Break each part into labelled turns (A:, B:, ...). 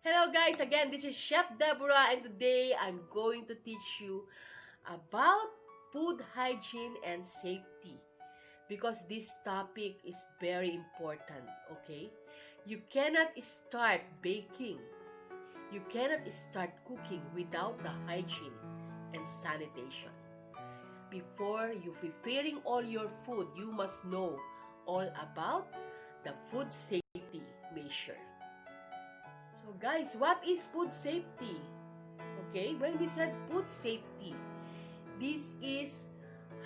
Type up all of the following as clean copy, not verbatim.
A: Hello guys, again this is Chef Deborah and today I'm going to teach you about food hygiene and safety because this topic is very important, okay? You cannot start baking, you cannot start cooking without the hygiene and sanitation. Before you preparing all your food, you must know all about the food safety measure. So guys, what is food safety? Okay, when we said food safety, this is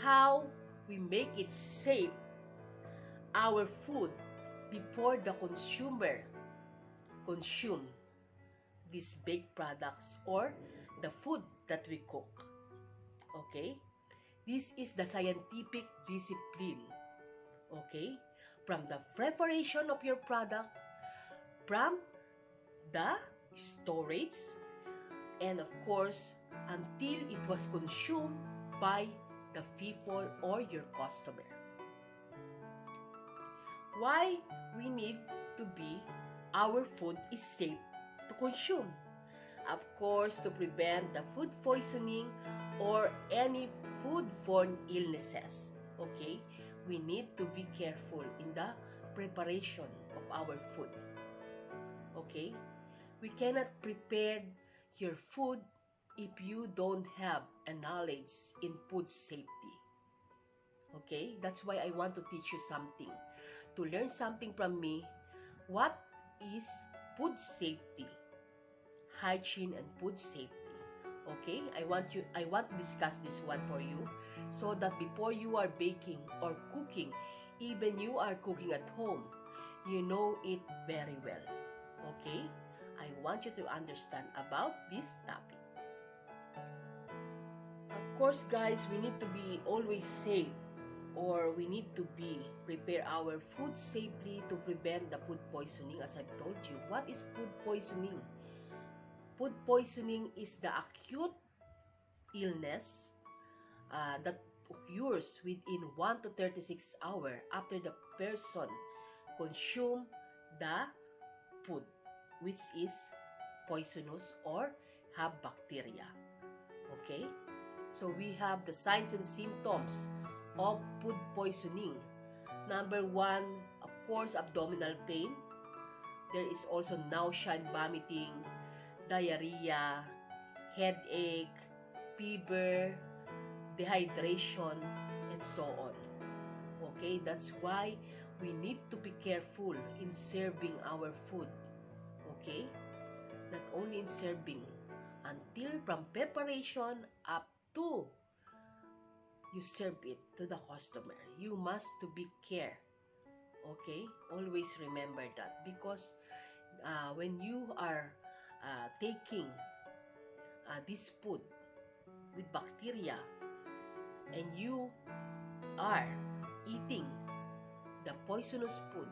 A: how we make it safe, our food, before the consumer consume these baked products or the food that we cook. Okay, this is the scientific discipline. Okay, from the preparation of your product, from the storage, and of course, until it was consumed by the people or your customer. Why we need to be our food is safe to consume? Of course, to prevent the food poisoning or any foodborne illnesses. Okay, we need to be careful in the preparation of our food. Okay, we cannot prepare your food if you don't have a knowledge in food safety. Okay, that's why I want to teach you something. To learn something from me, what is food safety, hygiene, and food safety. Okay, I want to discuss this one for you so that before you are baking or cooking, even you are cooking at home, you know it very well. Okay, I want you to understand about this topic. Of course, guys, we need to be always safe, or we need to be prepare our food safely to prevent the food poisoning. As I've told you, what is food poisoning? Food poisoning is the acute illness that occurs within 1 to 36 hours after the person consume the food which is poisonous or have bacteria. Okay? So we have the signs and symptoms of food poisoning. Number 1, of course, abdominal pain. There is also nausea and vomiting, diarrhea, headache, fever, dehydration, and so on. Okay, that's why we need to be careful in serving our food. Okay, not only in serving, until from preparation up to you serve it to the customer. You must to be care. Okay, always remember that because when you are taking this food with bacteria and you are eating the poisonous food,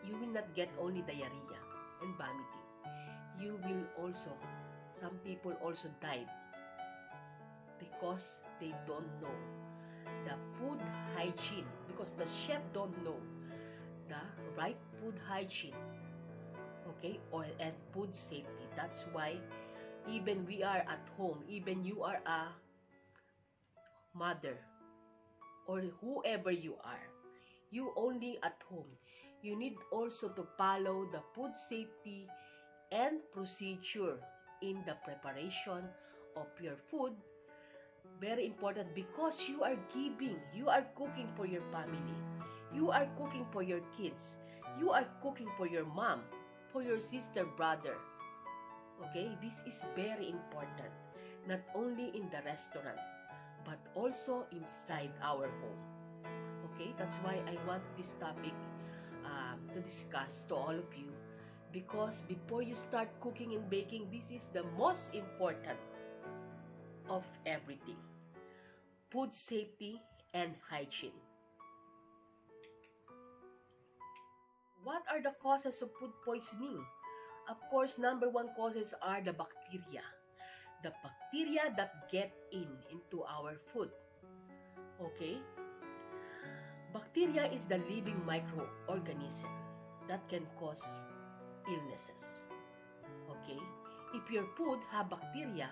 A: you will not get only diarrhea and vomiting. You will also, some people also died because they don't know the food hygiene, because the chef don't know the right food hygiene, okay, or and food safety. That's why even we are at home, even you are a mother or whoever you are, you only at home, you need also to follow the food safety and procedure in the preparation of your food. Very important because you are giving, you are cooking for your family, you are cooking for your kids, you are cooking for your mom, for your sister, brother. Okay, this is very important, not only in the restaurant, but also inside our home. Okay, that's why I want this topic to discuss to all of you, because before you start cooking and baking, this is the most important of everything. Food safety and hygiene. What are the causes of food poisoning? Of course, number 1 causes are the bacteria. The bacteria that get into our food. Okay? Bacteria is the living microorganism that can cause illnesses. your food have bacteria,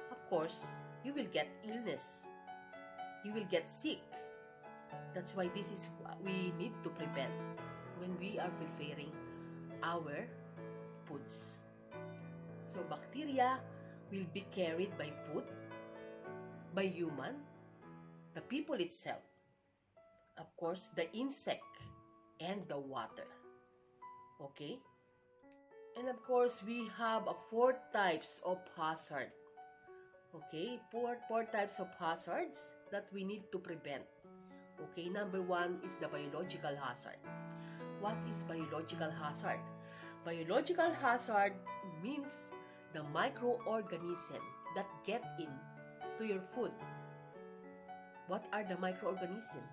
A: of course, you will get illness. You will get sick. That's why this is what we need to prevent when we are preparing our foods. So bacteria will be carried by food, by human, the people itself, of course, the insect, and the water. Okay? And of course, we have four types of hazard. Okay? Four types of hazards that we need to prevent. Okay? Number one is the biological hazard. What is biological hazard? Biological hazard means the microorganism that get into your food. What are the microorganisms?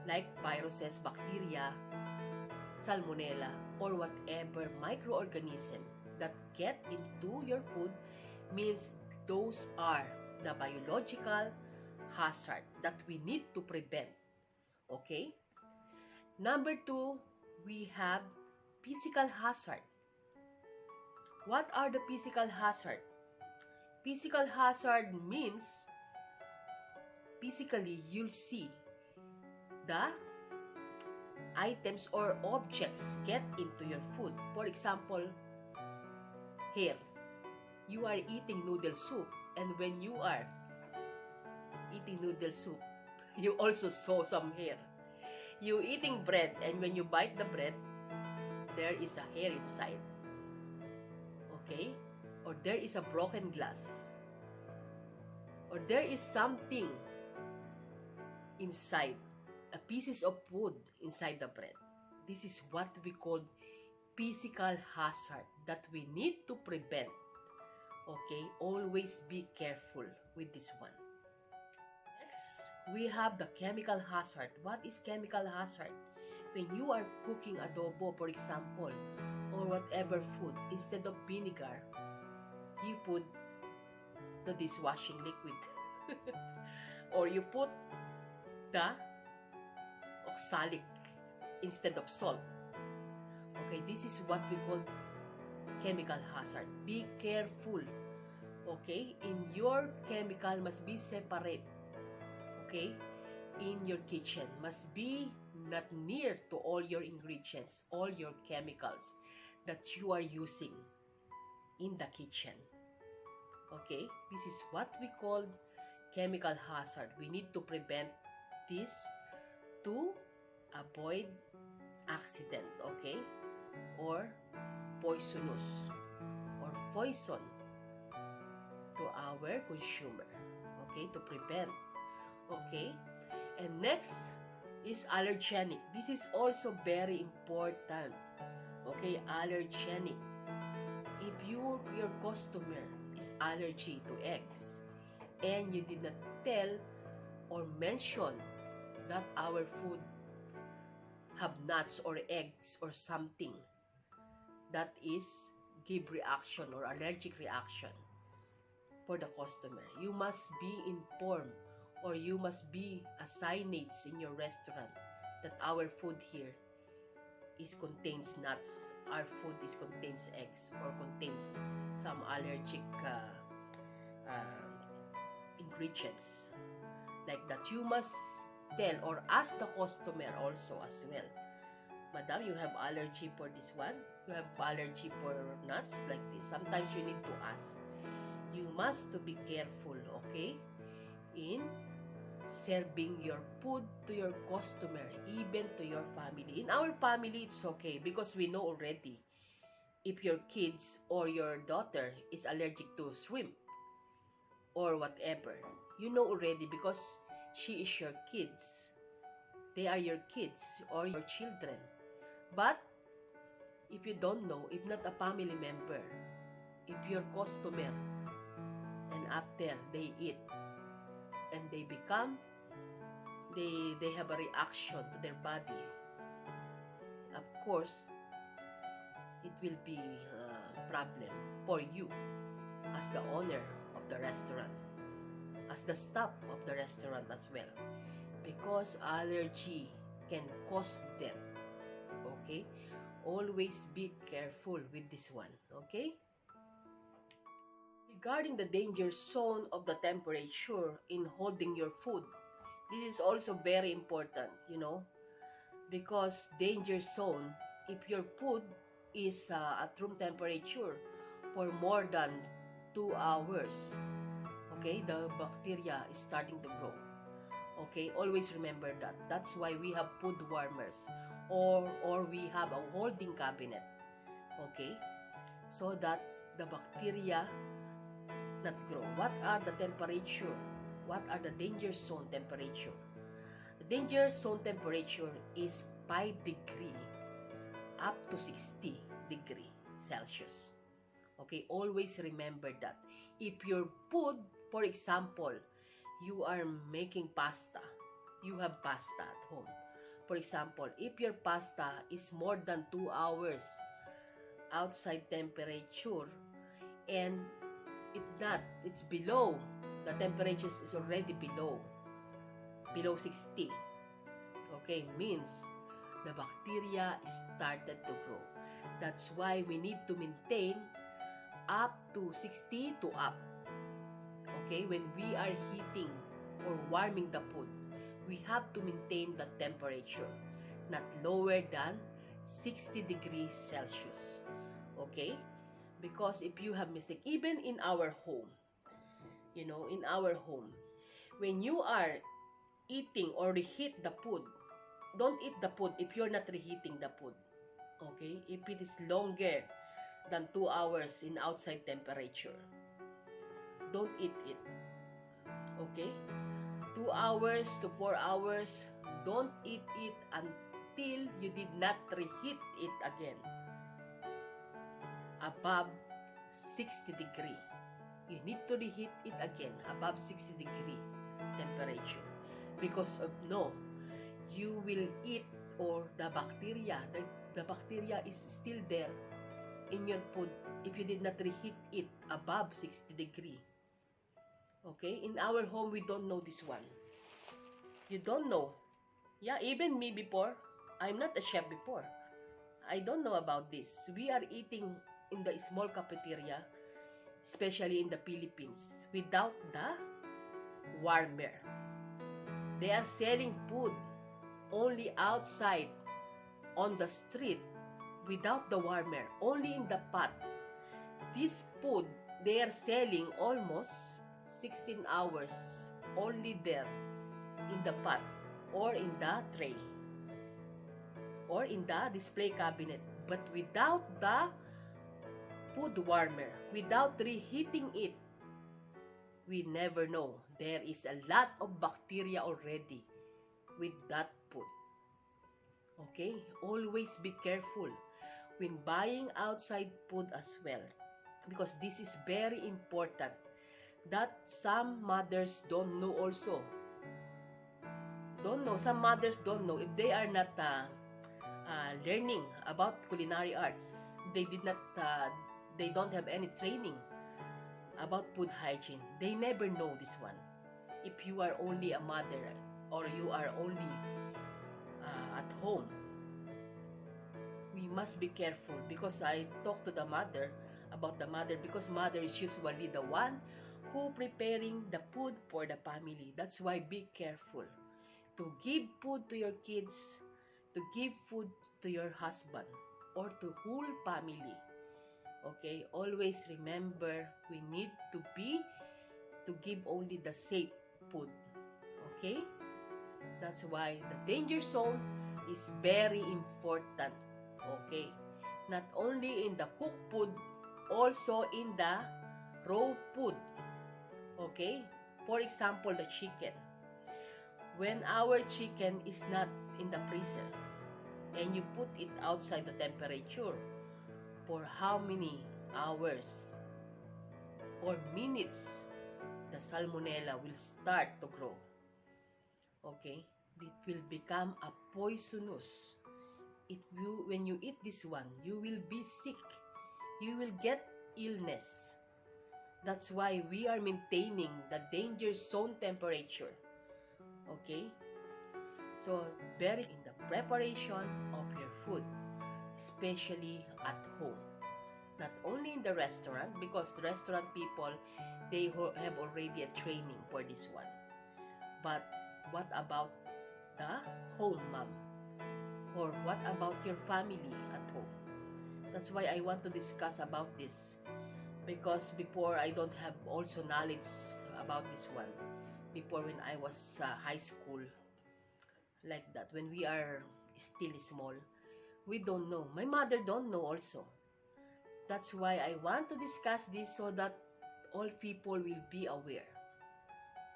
A: Like viruses, bacteria, salmonella, or whatever microorganism that get into your food means those are the biological hazard that we need to prevent. Okay? Number two, we have physical hazard. What are the physical hazard? Physical hazard means physically you'll see the items or objects get into your food. For example, hair. You are eating noodle soup, and when you are eating noodle soup, you also saw some hair. You eating bread, and when you bite the bread, there is a hair inside. Okay? Or there is a broken glass. Or there is something inside, a pieces of food inside the bread. This is what we call physical hazard that we need to prevent. Okay? Always be careful with this one. Next, we have the chemical hazard. What is chemical hazard? When you are cooking adobo, for example, or whatever food, instead of vinegar, you put the dishwashing liquid. Or you put the oxalic instead of salt. Okay, this is what we call chemical hazard. Be careful. Okay, in your chemical must be separate. Okay, in your kitchen must be not near to all your ingredients, all your chemicals that you are using in the kitchen. Okay, this is what we call chemical hazard. We need to prevent this to avoid accident, okay, or poisonous or poison to our consumer. Okay, to prevent. Okay, and next is allergenic. This is also very important. Okay, allergenic. If your customer is allergic to eggs and you did not tell or mention that our food have nuts or eggs or something that is give reaction or allergic reaction for the customer, you must be informed, or you must be a signage in your restaurant that our food here is contains nuts, our food is contains eggs, or contains some allergic ingredients like that. You must tell or ask the customer also as well, Madam, you have allergy for this one, you have allergy for nuts, like this. Sometimes you need to ask. You must to be careful, okay, in serving your food to your customer, even to your family. In our family, it's okay because we know already if your kids or your daughter is allergic to shrimp or whatever. You know already because she is your kids. They are your kids or your children. But if you don't know, if not a family member, if your customer, and after they eat and they become, they have a reaction to their body, of course, it will be a problem for you as the owner of the restaurant, as the staff of the restaurant as well, because allergy can cause death. Okay, always be careful with this one. Okay, Regarding the danger zone of the temperature in holding your food, this is also very important, because danger zone, if your food is at room temperature for more than 2 hours, okay, the bacteria is starting to grow. Okay, always remember that. That's why we have food warmers, or we have a holding cabinet, okay, so that the bacteria not grow. What are the temperature? What are the danger zone temperature? The danger zone temperature is 5 degree up to 60 degree Celsius. Okay, always remember that. If your food, for example, you are making pasta, you have pasta at home. For example, if your pasta is more than 2 hours outside temperature, and it's below, the temperature is already below 60, okay, means the bacteria started to grow. That's why we need to maintain up to 60 to up. Okay, when we are heating or warming the food, we have to maintain the temperature not lower than 60 degrees Celsius. Okay, because if you have mistake, even in our home, in our home, when you are eating or reheat the food, don't eat the food if you're not reheating the food. Okay, if it is longer than 2 hours in outside temperature, don't eat it. Okay, 2 hours to 4 hours, don't eat it until you did not reheat it again above 60 degree. You need to reheat it again above 60 degree temperature, because of no, you will eat, or the bacteria is still there in your food if you did not reheat it above 60 degree. Okay, in our home we don't know this one. You don't know. Yeah, even me before, I'm not a chef before, I don't know about this. We are eating in the small cafeteria, especially in the Philippines, without the warmer. They are selling food only outside on the street without the warmer, only in the pot. This food, they are selling almost 16 hours only there in the pot or in the tray or in the display cabinet, but without the food warmer, without reheating it. We never know. There is a lot of bacteria already with that food. Okay? Always be careful when buying outside food as well, because this is very important that some mothers don't know also. Some mothers don't know if they are not learning about culinary arts. They don't have any training about food hygiene. They never know this one. If you are only a mother or you are only at home, we must be careful, because I talked to the mother about the mother, because mother is usually the one who preparing the food for the family. That's why be careful to give food to your kids, to give food to your husband or to whole family. Okay, always remember we need to give only the safe food. Okay, that's why the danger zone is very important. Okay, not only in the cooked food, also in the raw food. Okay, for example, the chicken. When our chicken is not in the freezer and you put it outside the temperature for how many hours or minutes, the salmonella will start to grow. Okay, it will become a poisonous. When you eat this one, you will be sick. You will get illness. That's why we are maintaining the danger zone temperature. Okay? So, very in the preparation of your food, especially at home. Not only in the restaurant, because the restaurant people, they have already a training for this one. But what about the home mom? Or what about your family at home? That's why I want to discuss about this, because before I don't have also knowledge about this one. Before, when I was high school, like that, when we are still small, we don't know. My mother don't know also. That's why I want to discuss this, so that all people will be aware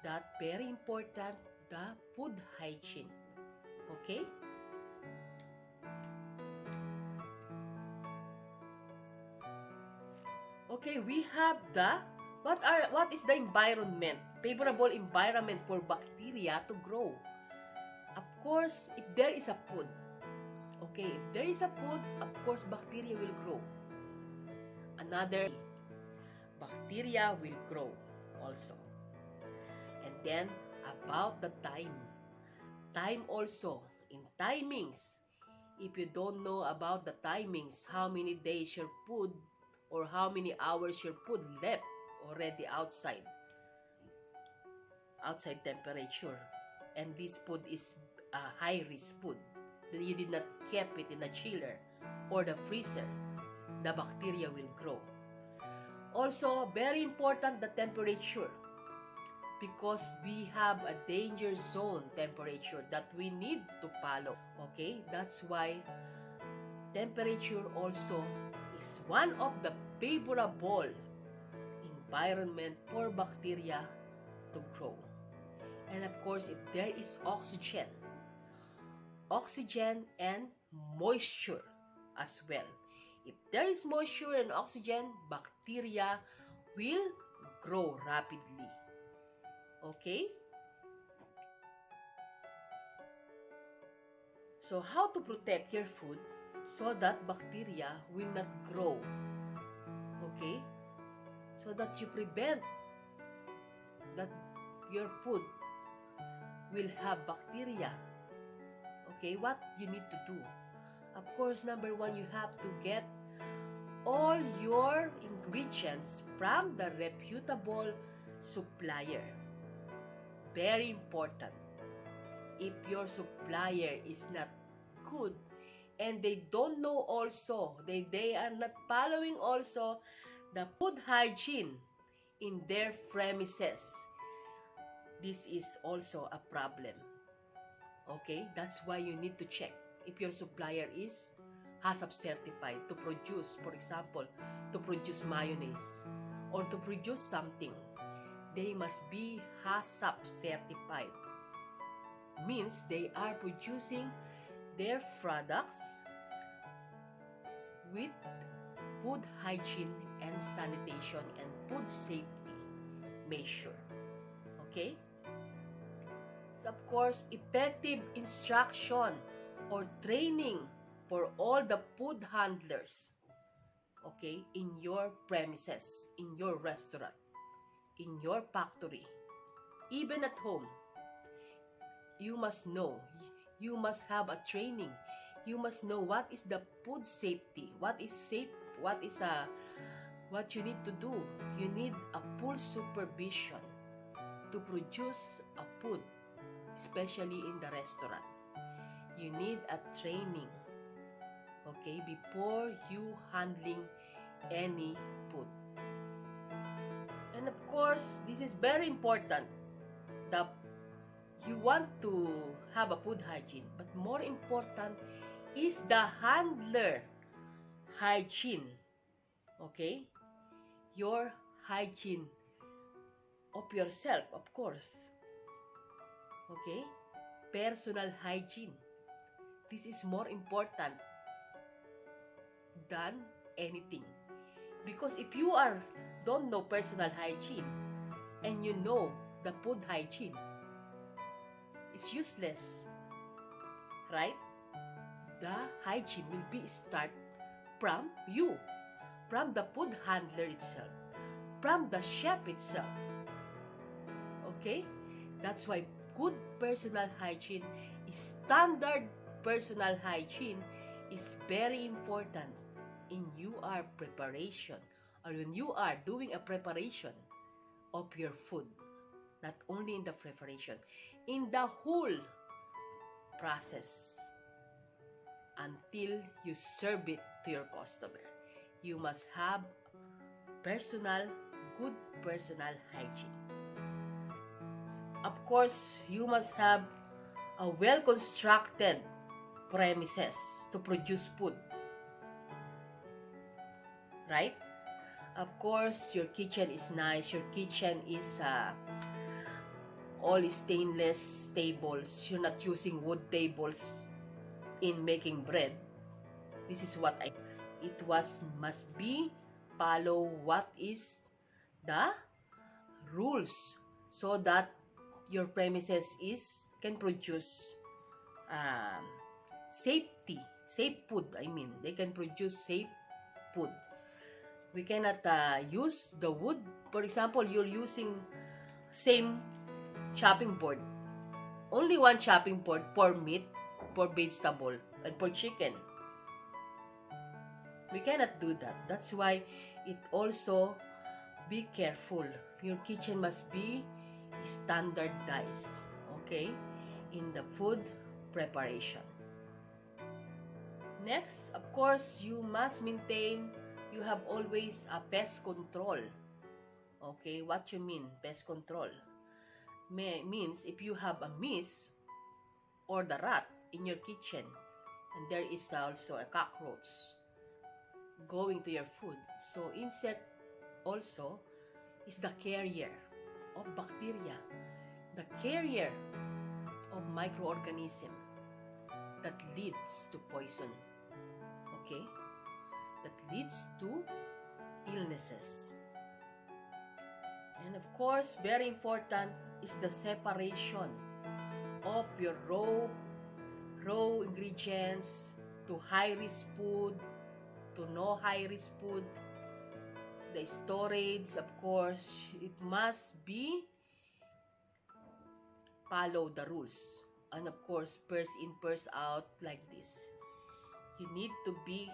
A: that very important, the food hygiene. Okay? Okay, we have the what is the environment? Favorable environment for bacteria to grow. Of course, if there is a food, okay, if there is a food, of course bacteria will grow. Another, bacteria will grow also. And then about the time. Time also, in timings. If you don't know about the timings, how many days your food or how many hours your food left already outside temperature, and this food is a high risk food, that you did not keep it in a chiller or the freezer, the bacteria will grow. Also, very important, the temperature, because we have a danger zone temperature that we need to follow. Okay, that's why temperature also is one of the favorable environment for bacteria to grow. And of course, if there is oxygen and moisture as well. If there is moisture and oxygen, bacteria will grow rapidly. Okay? So how to protect your food so that bacteria will not grow? Okay? So that you prevent that your food will have bacteria. Okay, what you need to do? Of course, number one, you have to get all your ingredients from the reputable supplier. Very important. If your supplier is not good and they don't know also, they are not following also the food hygiene in their premises, this is also a problem. Okay, that's why you need to check if your supplier is HACCP certified to produce, for example, to produce mayonnaise or to produce something. They must be HACCP certified. Means they are producing their products with food hygiene and sanitation and food safety measure. Okay? So of course, effective instruction or training for all the food handlers, okay, in your premises, in your restaurant, in your factory, even at home. You must know, you must have a training. You must know what is the food safety, what is safe, what you need to do. You need a full supervision to produce a food, especially in the restaurant. You need a training, okay, before you handling any food. And of course, this is very important. You want to have a food hygiene, but more important is the handler hygiene. Okay? Your hygiene of yourself, of course. Okay? Personal hygiene. This is more important than anything. Because if you don't know personal hygiene and you know the food hygiene, it's useless, right? The hygiene will be start from you, from the food handler itself, from the chef itself. Okay? That's why good personal hygiene, standard personal hygiene is very important in your preparation or when you are doing a preparation of your food, not only in the preparation, in the whole process until you serve it to your customer, you must have good personal hygiene. Of course, you must have a well-constructed premises to produce food, right? Of course, your kitchen is nice. Your kitchen is all stainless tables. You're not using wood tables in making bread. This is what must be follow what is the rules, so that your premises can produce safe food. I mean, they can produce safe food. We cannot use the wood. For example, you're using same chopping board, only one chopping board for meat, for vegetable, and for chicken. We cannot do that. That's why it also be careful. Your kitchen must be standardized, okay, in the food preparation. Next, of course, you must maintain, you have always a pest control. Okay, what you mean, pest control? Means if you have a mice or the rat in your kitchen, and there is also a cockroach going to your food. So insect also is the carrier of bacteria, the carrier of microorganism that leads to poison, okay, that leads to illnesses. And of course, very important is the separation of your raw ingredients to high-risk food, to no high-risk food. The storage, of course, it must be follow the rules. And of course, first in, first out, like this. You need to be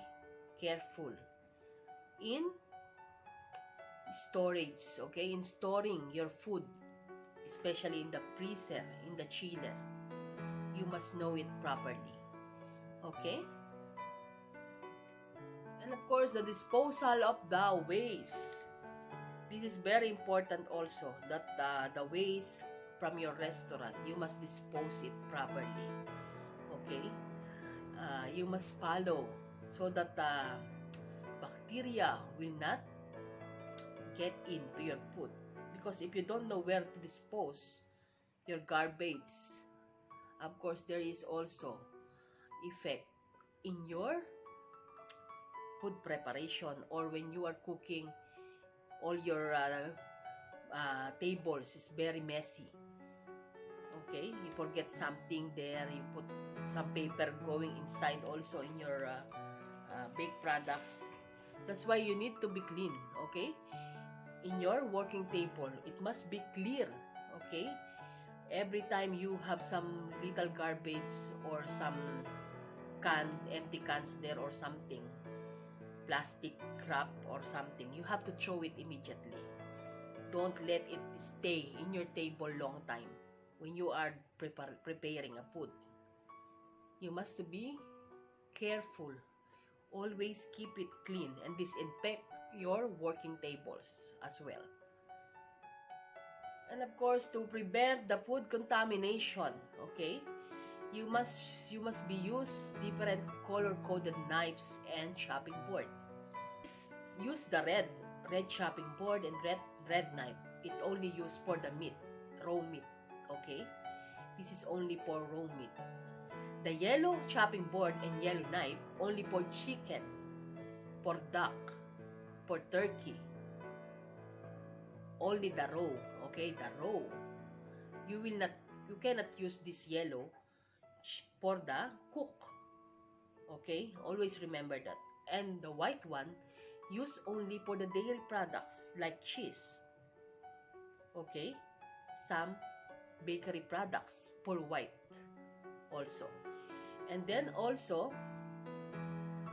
A: careful in storage, okay? In storing your food, especially in the freezer, in the chiller. You must know it properly, okay? And of course, the disposal of the waste. This is very important also, that the waste from your restaurant, you must dispose it properly, okay? You must follow so that bacteria will not get into your food. Because if you don't know where to dispose your garbage, of course, there is also effect in your food preparation, or when you are cooking, all your tables is very messy. Okay, you forget something there, you put some paper going inside also in your baked products. That's why you need to be clean, okay? In your working table, it must be clear, okay? Every time you have some little garbage or some empty cans there or something, plastic crap or something, you have to throw it immediately. Don't let it stay in your table long time when you are preparing a food. You must be careful. Always keep it clean and disinfect your working tables as well. And of course, to prevent the food contamination, okay, you must be use different color-coded knives and chopping board. Use the red chopping board and red knife. It only used for the meat, raw meat, okay? This is only for raw meat. The yellow chopping board and yellow knife only for chicken, for duck, for turkey. Only the raw, okay? The raw. You cannot use this yellow for the cook. Okay? Always remember that. And the white one, use only for the dairy products like cheese. Okay? Some bakery products for white also. And then also,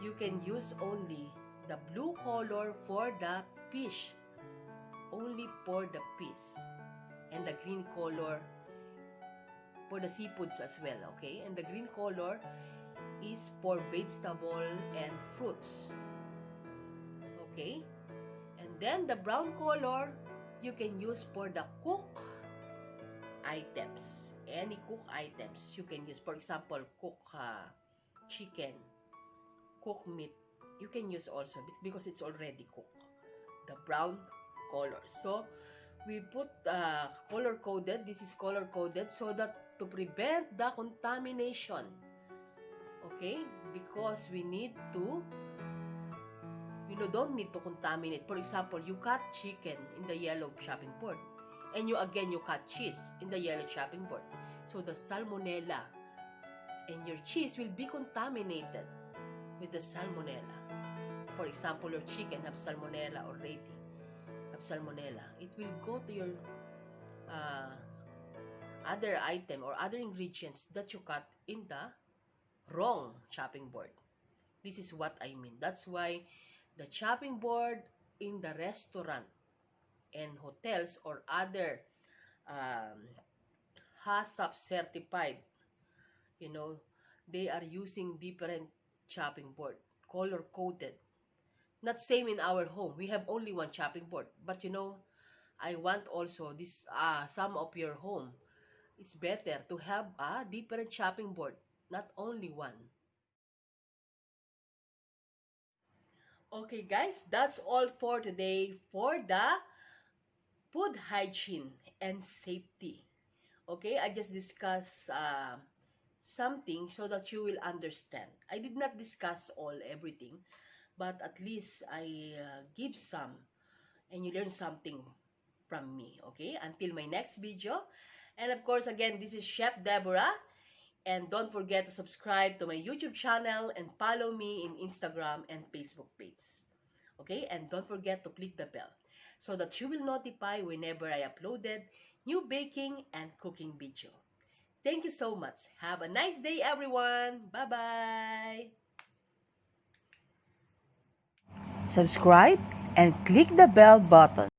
A: you can use only the blue color for the fish, only for the fish. And the green color for the seafoods as well, okay? And the green color is for vegetable and fruits, okay? And then the brown color you can use for the cook items. Any cook items you can use. For example, cook chicken, cook meat. You can use also because it's already cooked. The brown color. So we put color coded. This is color coded so that to prevent the contamination. Okay? Because we need to, don't need to contaminate. For example, you cut chicken in the yellow chopping board. And you cut cheese in the yellow chopping board. So the salmonella and your cheese will be contaminated with the salmonella. For example, your chicken have salmonella already. It will go to your other item or other ingredients that you cut in the wrong chopping board. This is what I mean. That's why the chopping board in the restaurant and hotels or other HACCP certified, they are using different chopping board, color coded. Not same in our home. We have only one chopping board. But I want also this some of your home. It's better to have a different chopping board, not only one. Okay guys, that's all for today for the food hygiene and safety. Okay, I just discussed something so that you will understand. I did not discuss everything, but at least I give some and you learn something from me. Okay, until my next video. And of course, again, this is Chef Deborah. And don't forget to subscribe to my YouTube channel and follow me in Instagram and Facebook page. Okay, and don't forget to click the bell so that you will notify whenever I uploaded new baking and cooking video. Thank you so much. Have a nice day, everyone. Bye-bye. Subscribe and click the bell button.